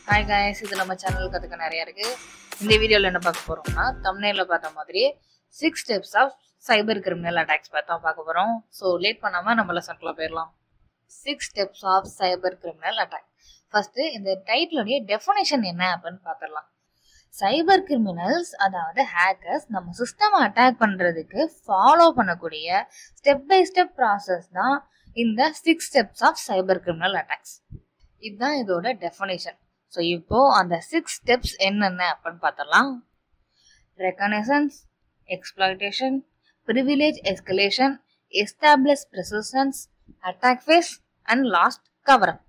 Hi guys, இது நம்ம channel கற்றுக்க நிறையா இருக்குது. இந்த வீடியோவில் என்ன பார்க்க போகிறோம்னா, தம்ப்நெயில்ல பார்த்த மாதிரி 6 steps of cyber criminal attacks பார்த்தா பார்க்க போகிறோம். ஸோ லேட் பண்ணாமல் நம்ம லெசன்க்குள்ள போயிடலாம். 6 steps of cyber criminal attack. First இந்த டைட்டிலுடைய டெஃபினேஷன் என்ன அப்படின்னு பார்த்துடலாம். சைபர் கிரிமினல்ஸ், அதாவது ஹேக்கர்ஸ், நம்ம சிஸ்டம் அட்டாக் பண்ணுறதுக்கு ஃபாலோ பண்ணக்கூடிய ஸ்டெப் பை ஸ்டெப் ப்ராசஸ் தான் இந்த 6 steps of cyber criminal attacks. இதுதான் இதோட டெஃபினேஷன். ஸோ இப்போ அந்த 6 ஸ்டெப்ஸ் என்னென்ன அப்படின்னு பார்த்தலாம். Reconnaissance, exploitation, privilege escalation, establish persistence, attack phase and last cover up.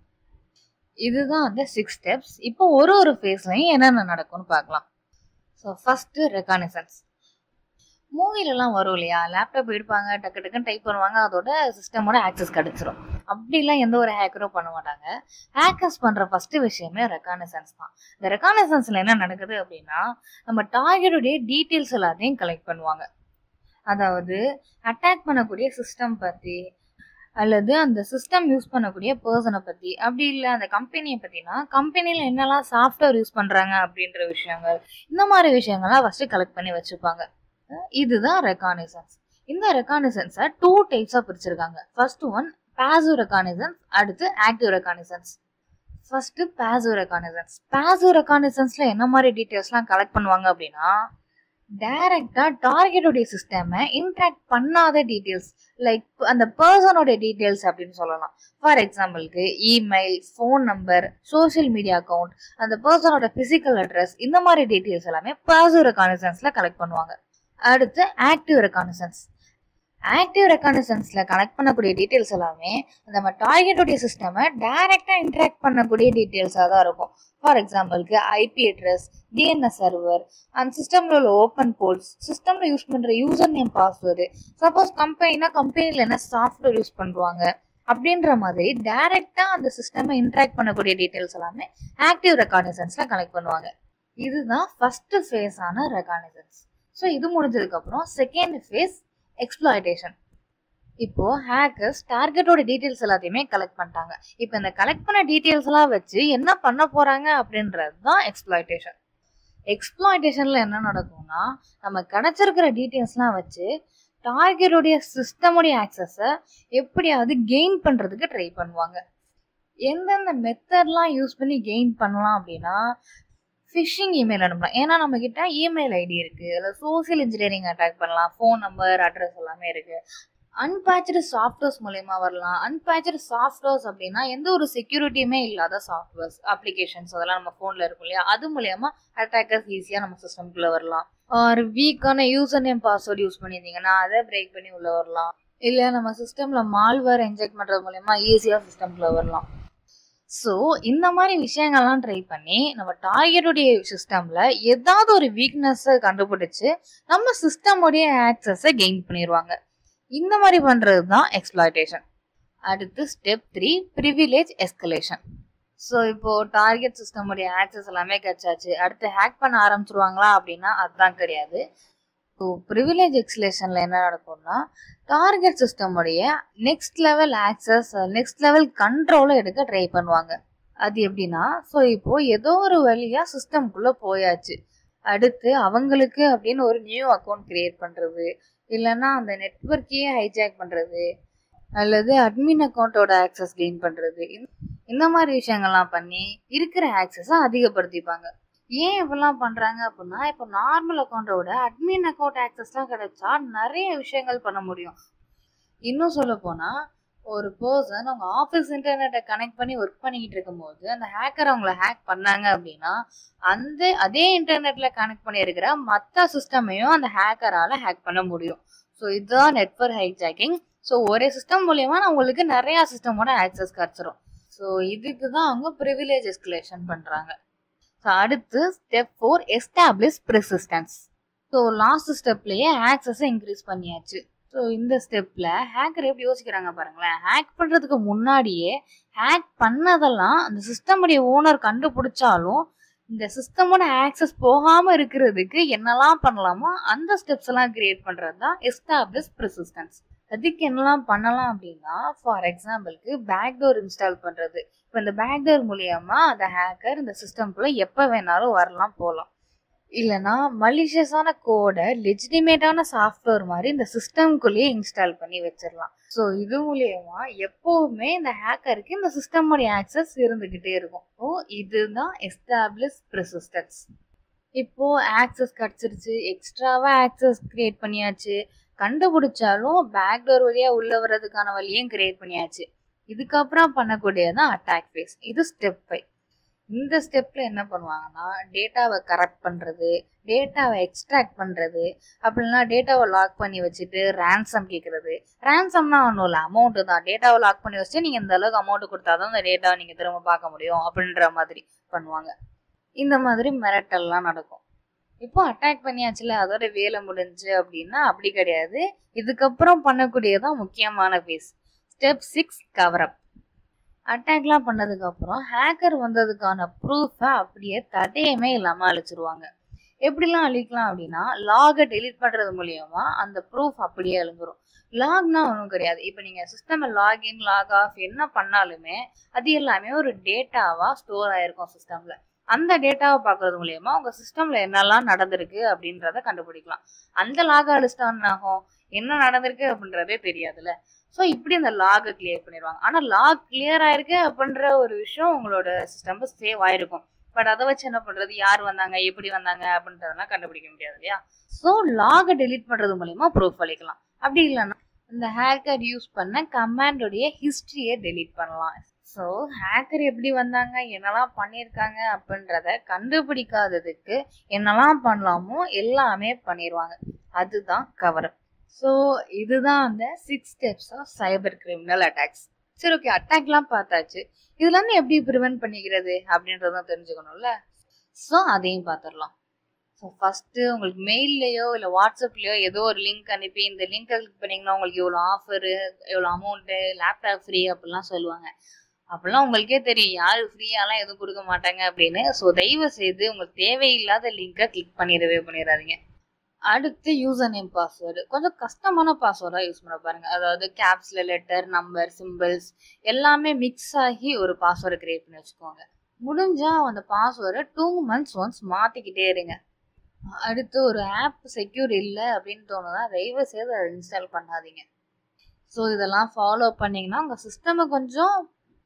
இதுதான் அந்த 6 ஸ்டெப்ஸ். இப்போ ஒரு ஃபேஸ்லையும் என்னென்ன நடக்கும்னு பார்க்கலாம். So first reconnaissance. மூவிலலாம் வரும் இல்லையா, லேப்டாப் எடுப்பாங்க, டக்கு டக்குன்னு டைப் பண்ணுவாங்க, அதோட சிஸ்டமோட ஆக்சஸ் கிடைச்சிரும். அப்படிலாம் எந்த ஒரு ஹேக்கரும் பண்ண மாட்டாங்க. ஹேக்கர்ஸ் பண்ணுற ஃபர்ஸ்ட் விஷயமே ரெகனைசன்ஸ் தான். இந்த ரெகனைசன்ஸில் என்ன நடக்குது அப்படின்னா, நம்ம டார்கெட்டுடைய டீட்டெயில்ஸ் எல்லாத்தையும் கலெக்ட் பண்ணுவாங்க. அதாவது அட்டாக் பண்ணக்கூடிய சிஸ்டம் பற்றி, அல்லது அந்த சிஸ்டம் யூஸ் பண்ணக்கூடிய பர்சனை பற்றி, அப்படி இல்லை அந்த கம்பெனியை பற்றினா கம்பெனியில் என்னெல்லாம் சாஃப்ட்வேர் யூஸ் பண்ணுறாங்க அப்படின்ற விஷயங்கள், இந்த மாதிரி விஷயங்கள்லாம் ஃபஸ்ட்டு கலெக்ட் பண்ணி வச்சுப்பாங்க. இதுதான் ரெகானிசன்ஸ். இந்த ரெகானிசன்ஸை 2 டைப்ஸா பிரிச்சிருக்காங்க. ஃபர்ஸ்ட் ஒன் பாசிவ் ரெகானிசன்ஸ், அடுத்து active reconnaissance. First passive reconnaissance. Passive ரெகானிசன்ஸ்ல என்ன மாதிரி டீடைல்ஸ்லாம் கலெக்ட் பண்ணுவாங்க அப்படின்னா, டைரக்டா டார்கெட்டோடைய சிஸ்டமை இன்ட்ராக்ட் பண்ணாத டீடைல்ஸ், லைக் அந்த பர்சனோட டீடைல்ஸ் அப்படின்னு சொல்லலாம். ஃபார் எக்ஸாம்பிளுக்கு email, phone number, social media account, அந்த பர்சனோட பிசிக்கல் அட்ரஸ், இந்த மாதிரி டீடைல்ஸ் எல்லாமே பாசிவ் ரெகானிசன்ஸ்ல கலெக்ட் பண்ணுவாங்க. அடுத்து ஆக்டிவ் ரெகானிசன்ஸ். ஆக்டிவ் ரெகானிசன்ஸ்ல கலெக்ட் பண்ணக்கூடிய டீடைல்ஸ் எல்லாமே நம்ம டார்கெட்டோடைய சிஸ்டமை டைரக்டா இன்டராக்ட் பண்ணக்கூடிய டீடைல்ஸாக தான் இருக்கும். ஃபார் எக்ஸாம்பிளுக்கு ஐபி அட்ரஸ், டிஎன்எஸ் சர்வர், அந்த சிஸ்டம்ல உள்ள ஓப்பன் போர்ட்ஸ், சிஸ்டம்ல யூஸ் பண்ற யூசர் நேம், பாஸ்வேர்டு, சப்போஸ் கம்பெனில என்ன சாஃப்ட்வேர் யூஸ் பண்ணுவாங்க அப்படின்ற மாதிரி டைரக்டா அந்த சிஸ்டமை இன்டராக்ட் பண்ணக்கூடிய டீடைல்ஸ் எல்லாமே ஆக்டிவ் ரெகானிசன்ஸ்ல கலெக்ட் பண்ணுவாங்க. இதுதான் ஃபர்ஸ்ட் ஃபேஸ் ஆன ரெகானிசன்ஸ். ஸோ இது முடிஞ்சதுக்கு அப்புறம் செகண்ட் ஃபேஸ் எக்ஸ்ப்ளாய்டேஷன். இப்போ ஹேக்கர்ஸ் டார்கெட்டோட டீடைல்ஸ் எல்லாத்தையுமே கலெக்ட் பண்ணிட்டாங்க. இப்போ இந்த கலெக்ட் பண்ண டீடைல்ஸ் எல்லாம் வச்சு என்ன பண்ண போறாங்க அப்படின்றது தான் எக்ஸ்ப்ளாய்டேஷன். எக்ஸ்ப்ளாய்டேஷன்ல என்ன நடக்கும்னா, நம்ம கிடைச்சிருக்கிற டீடைல்ஸ்லாம் வச்சு டார்கெட்டோடைய சிஸ்டமுடைய ஆக்சஸை எப்படியாவது கெயின் பண்றதுக்கு ட்ரை பண்ணுவாங்க. எந்தெந்த மெத்தட்லாம் யூஸ் பண்ணி கெயின் பண்ணலாம் அப்படின்னா, ஃபிஷிங் இமெயில் அனுப்பலாம். ஏன்னா நம்ம கிட்ட இமெயில் ஐடி இருக்கு, அதில் சோசியல் இன்ஜினியரிங் அட்டாக் பண்ணலாம், ஃபோன் நம்பர், அட்ரஸ் எல்லாமே இருக்கு. அன்பேட்ச்டு சாஃப்ட்வேர்ஸ் மூலயமா வரலாம். அன்பேட்ச்டு சாஃப்ட்வேர்ஸ் அப்படின்னா எந்த ஒரு செக்யூரிட்டியுமே இல்லாத சாஃப்ட்வேர்ஸ், அப்ளிகேஷன்ஸ், அதெல்லாம் நம்ம ஃபோனில் இருக்கும் இல்லையா, அது மூலயமா அட்டாக்கர்ஸ் ஈஸியாக நம்ம சிஸ்டம்குள்ளே வரலாம். ஒரு வீக்கான யூசர் நேம் பாஸ்வேர்டு யூஸ் பண்ணியிருந்தீங்கன்னா அதை பிரேக் பண்ணி உள்ளே வரலாம். இல்லை நம்ம சிஸ்டமில் மால்வேர் இன்ஜெக்ட் பண்ணுறது மூலயமா ஈஸியாக சிஸ்டம்குள்ளே வரலாம். ஸோ இந்த மாதிரி விஷயங்கள்லாம் ட்ரை பண்ணி நம்ம டார்கெட்டுடைய சிஸ்டமில் ஏதாவது ஒரு வீக்னஸை கண்டுபிடிச்சு நம்ம சிஸ்டமுடைய ஆக்சஸை கெயின் பண்ணிடுவாங்க. இந்த மாதிரி பண்ணுறது தான் எக்ஸ்ப்ளாய்டேஷன். அடுத்து ஸ்டெப் 3 ப்ரிவிலேஜ் எஸ்கலேஷன். ஸோ இப்போ டார்கெட் சிஸ்டமுடைய ஆக்சஸ் எல்லாமே கிடைச்சாச்சு, அடுத்து ஹேக் பண்ண ஆரம்பிச்சிருவாங்களா அப்படின்னா அதுதான் கிடையாது. ஸோ ப்ரிவிலேஜ் எக்ஸ்கலேஷன்ல என்ன நடக்கும்னா, டார்கெட் சிஸ்டமுடைய next level access, next level கண்ட்ரோலை எடுக்க ட்ரை பண்ணுவாங்க. அது எப்படின்னா, ஸோ இப்போ ஏதோ ஒரு வழியா சிஸ்டம்குள்ள போயாச்சு, அடுத்து அவங்களுக்கு அப்படின்னு ஒரு நியூ அக்கௌண்ட் கிரியேட் பண்றது, இல்லைன்னா அந்த நெட்வொர்க்கையே ஹைஜாக் பண்றது, அல்லது அட்மின் அக்கௌண்ட்டோட ஆக்சஸ் கெயின் பண்றது, இந்த மாதிரி விஷயங்கள்லாம் பண்ணி இருக்கிற ஆக்சஸை அதிகப்படுத்திப்பாங்க. ஏன் இப்பெல்லாம் பண்றாங்க அப்படின்னா, இப்போ நார்மல் அக்கௌண்ட்டோட அட்மின் அக்கௌண்ட் ஆக்சஸ்லாம் கிடைச்சா நிறைய விஷயங்கள் பண்ண முடியும். இன்னும் சொல்ல போனா, ஒரு பர்சன் அவங்க ஆஃபீஸ் இன்டர்நெட்டை கனெக்ட் பண்ணி ஒர்க் பண்ணிக்கிட்டு இருக்கும்போது அந்த ஹேக்கர் அவங்கள ஹேக் பண்ணாங்க அப்படின்னா, அதே இன்டர்நெட்ல கனெக்ட் பண்ணியிருக்கிற மற்ற சிஸ்டமையும் அந்த ஹேக்கரால ஹேக் பண்ண முடியும். ஸோ இதுதான் நெட்வொர்க் ஹைஜாக்கிங். ஸோ ஒரே சிஸ்டம் மூலியமா அவங்களுக்கு நிறைய சிஸ்டமோட ஆக்சஸ் கிடைச்சிரும். ஸோ இதுக்கு தான் அவங்க ப்ரிவிலேஜ் எஸ்கலேஷன் பண்றாங்க. ஸோ அடுத்து step 4 establish persistence. So last ஸ்டெப்லயே ஆக்சஸை இன்க்ரீஸ் பண்ணியாச்சு. ஸோ இந்த ஸ்டெப்ல ஹேக்கர் எப்படி யோசிக்கிறாங்க பாருங்களேன். ஹேக் பண்றதுக்கு முன்னாடியே ஹேக் பண்ணதெல்லாம் அந்த சிஸ்டமுடைய ஓனர் கண்டுபிடிச்சாலும் இந்த சிஸ்டமோட ஆக்சஸ் போகாம இருக்கிறதுக்கு என்னெல்லாம் பண்ணலாமோ அந்த ஸ்டெப்ஸ் எல்லாம் கிரியேட் பண்றது தான் எஸ்டாப்ளிஷ் பெர்சிஸ்டன்ஸ். அதுக்கு என்னெல்லாம் பண்ணலாம் அப்படின்னா, ஃபார் எக்ஸாம்பிளுக்கு பேக்டோர் இன்ஸ்டால் பண்றது. இப்போ இந்த பேக்டோர் மூலியமா அந்த ஹேக்கர் இந்த சிஸ்டம்குள்ள எப்போ வேணாலும் வரலாம் போகலாம். இல்லைன்னா மலிஷியஸான கோடை லெஜிட்டிமேட்டான சாஃப்ட்வேர் மாதிரி இந்த சிஸ்டம்குள்ளேயே இன்ஸ்டால் பண்ணி வச்சிடலாம். ஸோ இது மூலியமா எப்பவுமே இந்த ஹேக்கருக்கு இந்த சிஸ்டமோடைய ஆக்சஸ் இருந்துகிட்டே இருக்கும். இதுதான் எஸ்டாப்ளிஷ் பெர்சிஸ்டன்ஸ். இப்போ ஆக்சஸ் கிடைச்சிருச்சு, எக்ஸ்ட்ராவா ஆக்சஸ் கிரியேட் பண்ணியாச்சு, கண்டுபிடிச்சாலும் பேக்டோர் வழியா உள்ள வர்றதுக்கான வழியும் கிரியேட் பண்ணியாச்சு. இதுக்கப்புறம் பண்ணக்கூடியதான் அட்டாக் ஃபேஸ். இது ஸ்டெப் 5. இந்த ஸ்டெப்ல என்ன பண்ணுவாங்கன்னா டேட்டாவை கரெக்ட் பண்றது, டேட்டாவை எக்ஸ்ட்ராக்ட் பண்றது, அப்படின்னா டேட்டாவை லாக் பண்ணி வச்சுட்டு ரேன்சம் கேட்கறது. ரேன்சம்னா ஒன்றும் இல்லை, அமௌண்ட்டு தான். டேட்டாவை லாக் பண்ணி வச்சுட்டு நீங்க இந்த அளவுக்கு அமௌண்ட் கொடுத்தாதான் அந்த டேட்டாவை நீங்க திரும்ப பார்க்க முடியும் அப்படின்ற மாதிரி பண்ணுவாங்க. இந்த மாதிரி மிரட்டல்லாம் நடக்கும். இப்போ அட்டாக் பண்ணியாச்சுல, அதோட வேலை முடிஞ்சு அப்படின்னா அப்படி கிடையாது. இதுக்கப்புறம் பண்ணக்கூடியதான் முக்கியமான ஃபேஸ். ஸ்டெப் 6 கவரப். அட்டாக்லாம் பண்ணதுக்கு அப்புறம் ஹேக்கர் வந்ததுக்கான ப்ரூஃபை அப்படியே தடையமே இல்லாம அழிச்சிருவாங்க. எப்படிலாம் அழிக்கலாம் அப்படின்னா லாகை டெலீட் பண்றது மூலியமா அந்த ப்ரூஃப் அப்படியே அழிஞ்சிரும். லாக்னா ஒன்றும் கிடையாது. இப்போ நீங்க சிஸ்டம் லாகின் லாக் ஆஃப் என்ன பண்ணாலுமே அது எல்லாமே ஒரு டேட்டாவா ஸ்டோர் ஆயிருக்கும் சிஸ்டம்ல. அந்த டேட்டாவை பார்க்கறது மூலியமா உங்க சிஸ்டம்ல என்னெல்லாம் நடந்திருக்கு அப்படின்றத கண்டுபிடிக்கலாம். அந்த லாக் அழிச்சிட்டான்னு ஆகும், என்ன நடந்திருக்கு அப்படின்றதே தெரியாதுல்ல. ஸோ இப்படி அந்த லாகை கிளியர் பண்ணிடுவாங்க. ஆனால் லாக் கிளியர் ஆயிருக்கு அப்படின்ற ஒரு விஷயம் உங்களோட சிஸ்டம்ல சேவ் ஆயிருக்கும். பட் அதை வச்சு என்ன பண்றது, யார் வந்தாங்க, எப்படி வந்தாங்க அப்படின்றதெல்லாம் கண்டுபிடிக்க முடியாது இல்லையா? ஸோ லாகை டெலீட் பண்றது மூலியமா ப்ரூஃப் அளிக்கலாம். அப்படி இல்லைன்னா இந்த ஹேக்கர் யூஸ் பண்ண கமாண்டோடைய ஹிஸ்டரியை டெலீட் பண்ணலாம். ஸோ ஹேக்கர் எப்படி வந்தாங்க, என்னெல்லாம் பண்ணியிருக்காங்க அப்படின்றத கண்டுபிடிக்காததுக்கு என்னெல்லாம் பண்ணலாமோ எல்லாமே பண்ணிடுவாங்க. அதுதான் கவரப். ஸோ இதுதான் அந்த 6 steps of cyber criminal attacks. சரி, ஓகே, அட்டாக்லாம் பார்த்தாச்சு. இதுலேருந்து எப்படி ப்ரிவென்ட் பண்ணிக்கிறது அப்படின்றதும் தெரிஞ்சுக்கணும்ல. ஸோ அதையும் பார்த்துடலாம். ஸோ ஃபஸ்ட்டு உங்களுக்கு மெயில்லையோ இல்லை வாட்ஸ்அப்லையோ ஏதோ ஒரு லிங்க் அனுப்பி இந்த லிங்கை கிளிக் பண்ணிங்கன்னா உங்களுக்கு எவ்வளோ ஆஃபரு, எவ்வளோ அமௌண்ட்டு, லேப்டாப் ஃப்ரீ அப்படிலாம் சொல்லுவாங்க. அப்படிலாம் உங்களுக்கே தெரியும் யார் ஃப்ரீயாலாம் எதுவும் கொடுக்க மாட்டாங்க அப்படின்னு. ஸோ தயவு செய்து உங்களுக்கு தேவையில்லாத லிங்கை கிளிக் பண்ணிடாதீங்க. அடுத்து யூசர் நேம் பாஸ்வேர்டு கொஞ்சம் கஷ்டமான பாஸ்வேர்டாக யூஸ் பண்ண பாருங்க. அதாவது கேப்ஸ்ல லெட்டர், நம்பர், சிம்பிள்ஸ் எல்லாமே மிக்ஸ் ஆகி ஒரு பாஸ்வேர்டை கிரியேட் பண்ணி வச்சுக்கோங்க. முடிஞ்சா அந்த பாஸ்வேர்டை 2 months ஒன்ஸ் மாற்றிக்கிட்டே இருங்க. அடுத்து ஒரு ஆப் செக்யூர் இல்லை அப்படின்னு தோணுதா தயவு செய்து அதை இன்ஸ்டால் பண்ணாதீங்க. ஸோ இதெல்லாம் ஃபாலோ பண்ணிங்கன்னா உங்கள் சிஸ்டமை கொஞ்சம்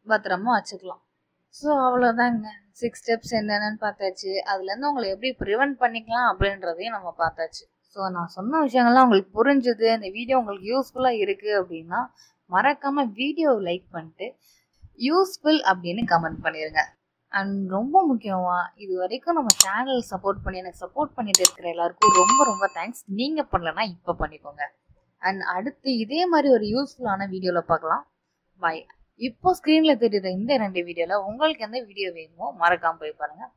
பத்திரமா வச்சுக்கலாம். ஸோ அவ்வளோதாங்க. 6 ஸ்டெப்ஸ் என்னென்னு பார்த்தாச்சு. அதுலேருந்து உங்களை எப்படி ப்ரிவென்ட் பண்ணிக்கலாம் அப்படின்றதையும் நம்ம பார்த்தாச்சு. ஸோ நான் சொன்ன விஷயங்கள்லாம் உங்களுக்கு புரிஞ்சுது, இந்த வீடியோ உங்களுக்கு யூஸ்ஃபுல்லாக இருக்குது அப்படின்னா மறக்காமல் வீடியோவை லைக் பண்ணிட்டு யூஸ்ஃபுல் அப்படின்னு கமெண்ட் பண்ணிடுங்க. அண்ட் ரொம்ப முக்கியமாக இது வரைக்கும் நம்ம சேனல் எனக்கு சப்போர்ட் பண்ணிட்டு இருக்கிற எல்லாருக்கும் ரொம்ப ரொம்ப தேங்க்ஸ். நீங்கள் பண்ணலன்னா இப்போ பண்ணிக்கோங்க. அண்ட் அடுத்து இதே மாதிரி ஒரு யூஸ்ஃபுல்லான வீடியோவில் பார்க்கலாம். பாய். இப்போ ஸ்க்ரீனில் தெரியுற இந்த 2 வீடியோவில் உங்களுக்கு எந்த வீடியோ வேணுமோ மறக்காமல் போய் பாருங்கள்.